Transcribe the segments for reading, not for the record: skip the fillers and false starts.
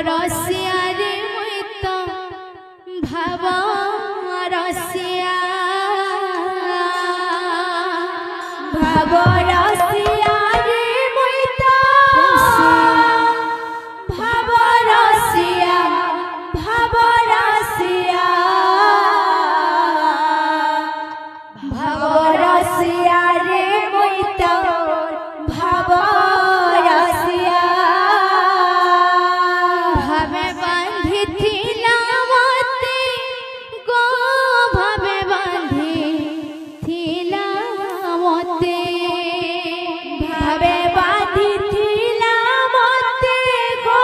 रसिया रे मुई तो भाव रसिया भाव रसिया रे मुई तो भाव रसिया भाव रसिया भाव रसिया रे मुई तो भाव रसिया भावे बांधी थिला मते गो भावे बांधी थिला मते भावे बांधी थिला मते गो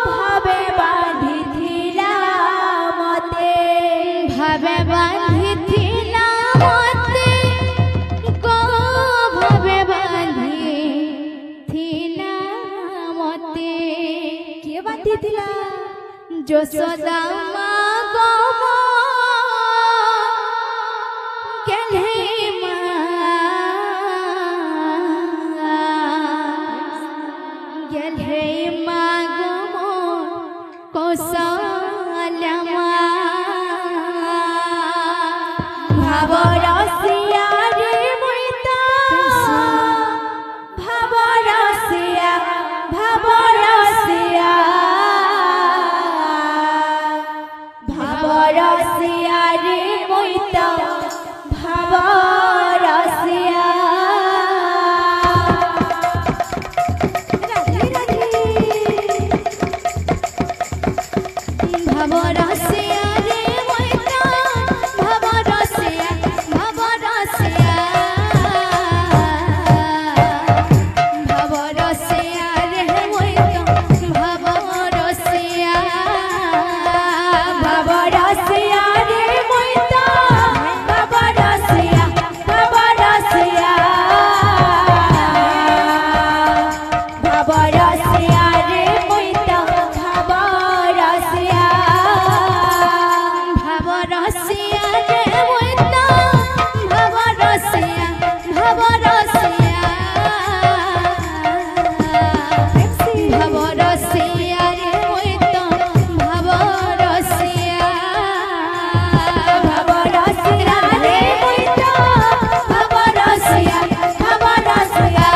भावे बांधी थिला मते भावे बांधी थिला मते गो भावे बांधी थिला मते के बांधी थिला যশোদা মা গো কেলে মা গেলে মা গো কৌশল্যা মা ভাব রসিয়া রে মুই তো ভাব রসিয়া ভাব রসিয়া रसिया रे मुई तो भाव रसिया भाव रसिया रे मुई तो भाव रसिया भाव रसिया भाव रसिया रे मुई तो भाव रसिया भाव रसिया रे मुई तो भाव रसिया भाव रसिया भाव रसिया रे मुई तो भाव रसिया भाव रसिया रे मुई तो भाव रसिया भाव रसिया भाव रसिया रे मुई तो भाव रसिया भाव रसिया रे मुई तो भाव रसिया भाव रसिया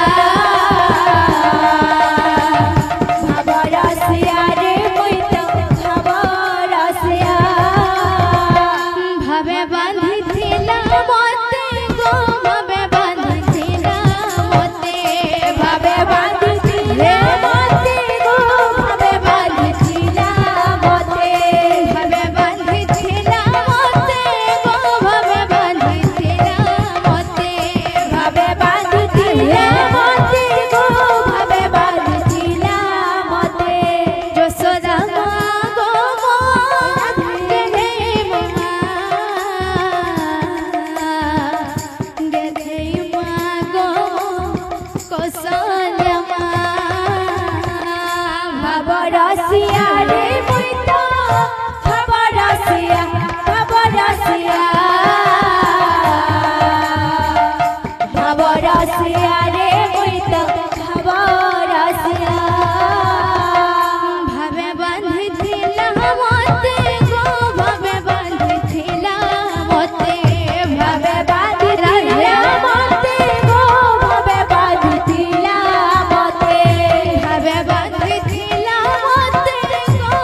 भाव रसिया रे मुई तो भाव रसिया भावे बांधी थिला मते गो भावे बांधी थिला मते भावे बांधी थिला मते गो भावे बांधी थिला मते भावे बांधी थिला मते गो भावे बांधी थिला मते भावे बांधी थिला मते गो भावे बांधी थिला मते যশোদা মা গো গেলে মা গেলে মা গো কৌশল্যা মা ভাব রসিয়া রে মুই তো ভাব রসিয়া ভাব রসিয়া ভাব রসিয়া রে মুই তো ভাব রসিয়া ভাবে বাঁধি থিলা মতে গো ভাবে বাঁধি থিলা মতে ভাবে বাঁধি থিলা মতে গো ভাবে বাঁধি থিলা মতে ভাবে বাঁধি থিলা মতে গো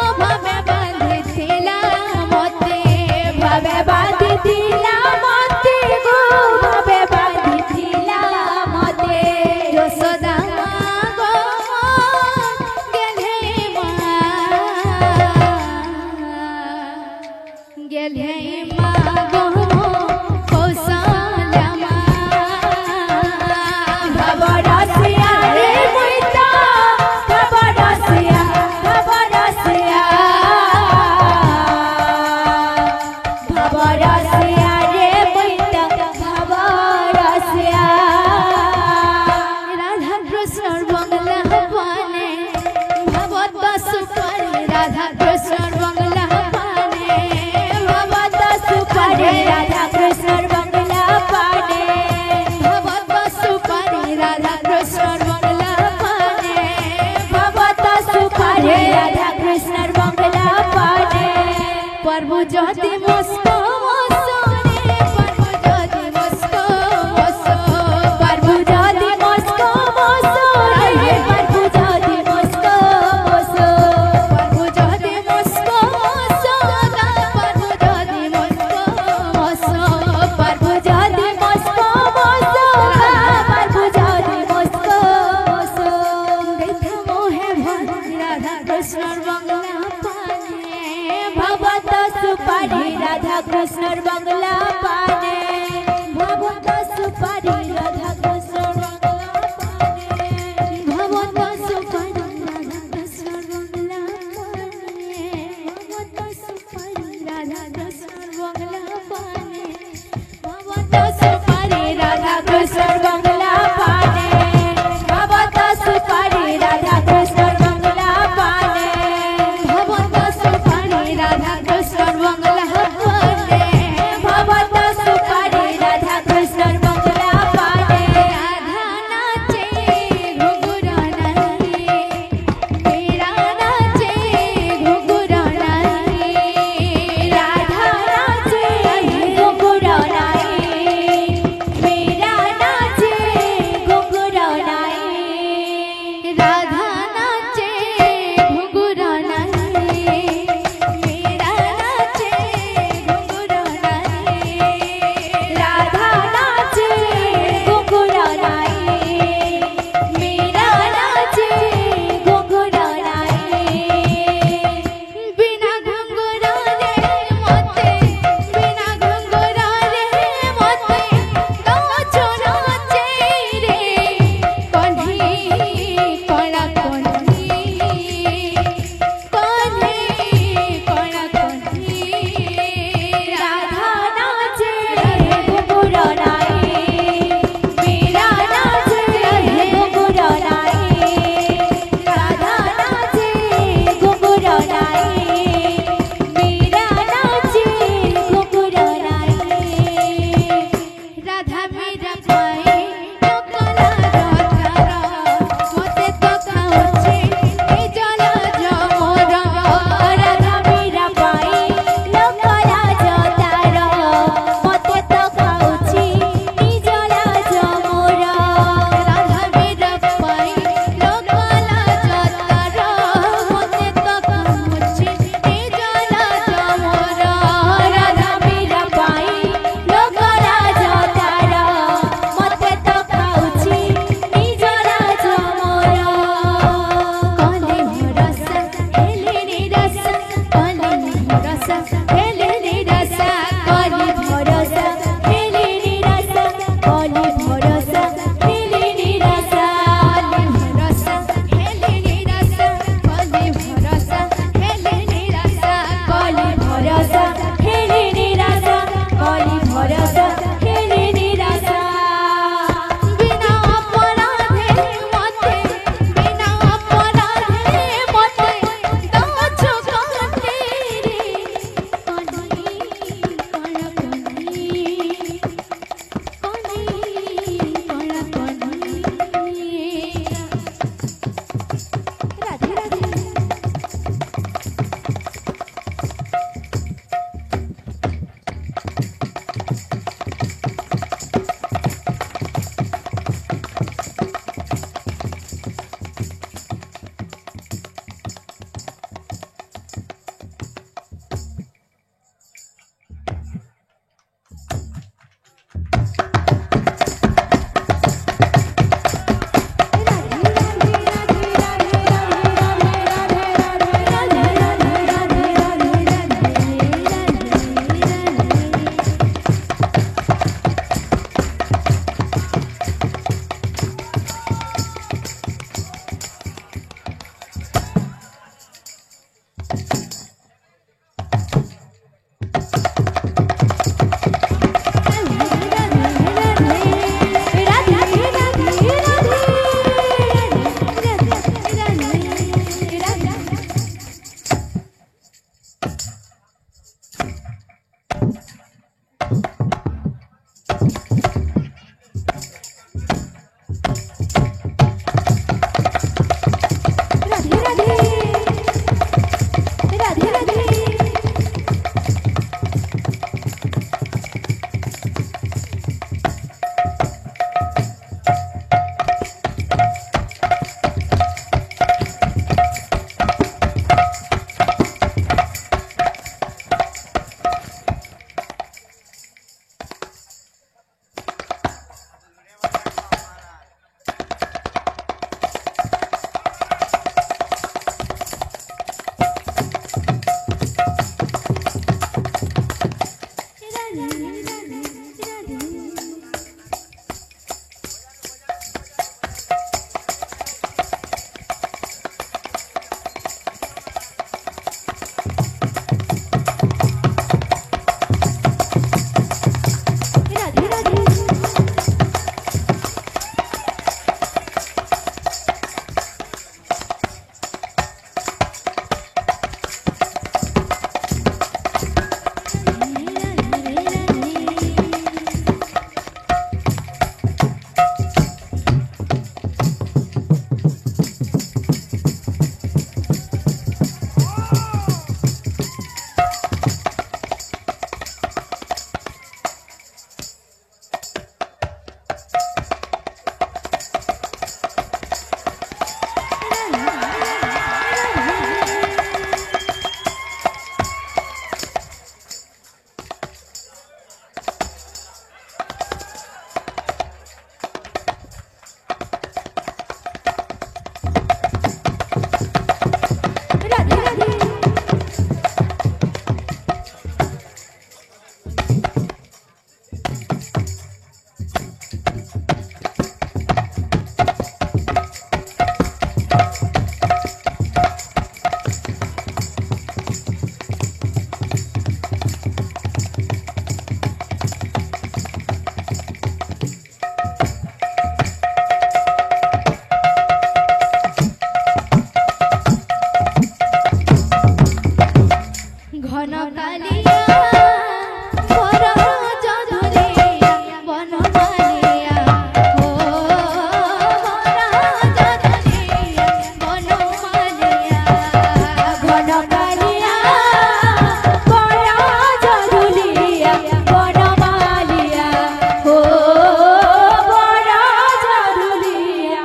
যদি মস্কো মস্কো রে পারবো যদি মস্কো মস্কো পারবো যদি মস্কো মস্কো রে পারবো যদি মস্কো মস্কো পারবো যদি মস্কো মস্কো পারবো যদি মস্কো মস্কো পারবো যদি মস্কো মস্কো পারবো যদি মস্কো মস্কো দেখো মোহে ভক্তি রাধা কৃষ্ণর বাংলা পানে ভবত সুপারি রাধা কৃষ্ণর বাংলা পানে ভবত সুপারি রাধা কৃষ্ণর বাংলা পানে ভবত সুপারি রাধা কৃষ্ণর বাংলা পানে ভবত সুপারি রাধা কৃষ্ণর বাংলা পানে ভবত সুপারি রাধা কৃষ্ণর বাংলা পানে ভবত সুপারি রাধা কৃষ্ণর বাংলা পানে ভবত সুপারি রাধা কৃষ্ণর বাংলা পানে ভবত ঘন কালিয়া বড় জধুলিয়া বনমালিয়া ও বড় জধুলিয়া বনমালিয়া ঘন কালিয়া বড় জধুলিয়া বনমালিয়া ও বড় জধুলিয়া।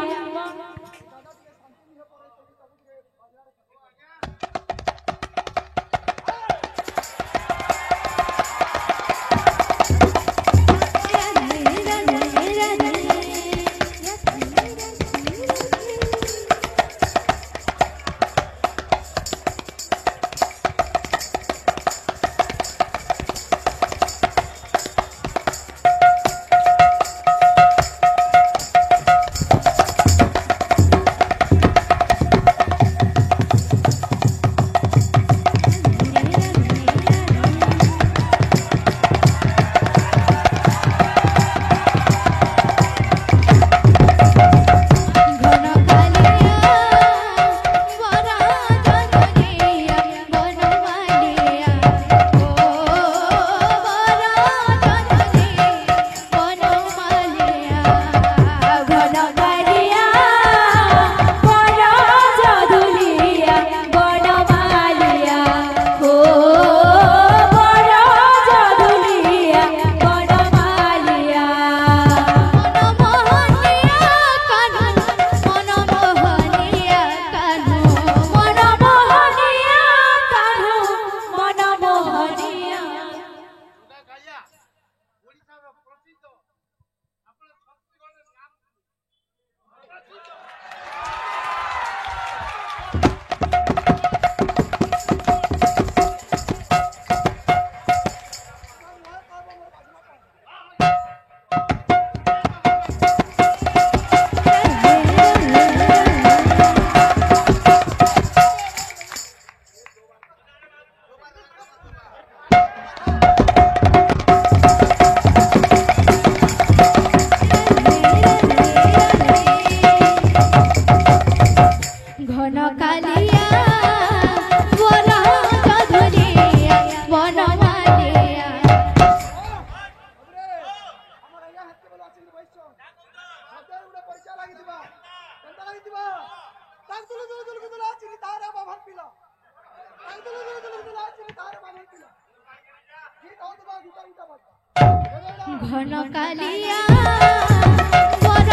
ঘন কালিয়া বড় জধুলিয়া বনমালিয়া আমার আইয়া হাতে বলা আছে বৈশ্য হাতে উড়ে পরিচয় লাগি দিবা কেনতা লাগি দিবা তাক তুলে তুলে তুলে তুলে আছে তারা বাবা পিলা তাক তুলে তুলে তুলে তুলে আছে তারা বাবা পিলা ঠিক হও তো দুটা উল্টা বাবা ঘন কালিয়া বড়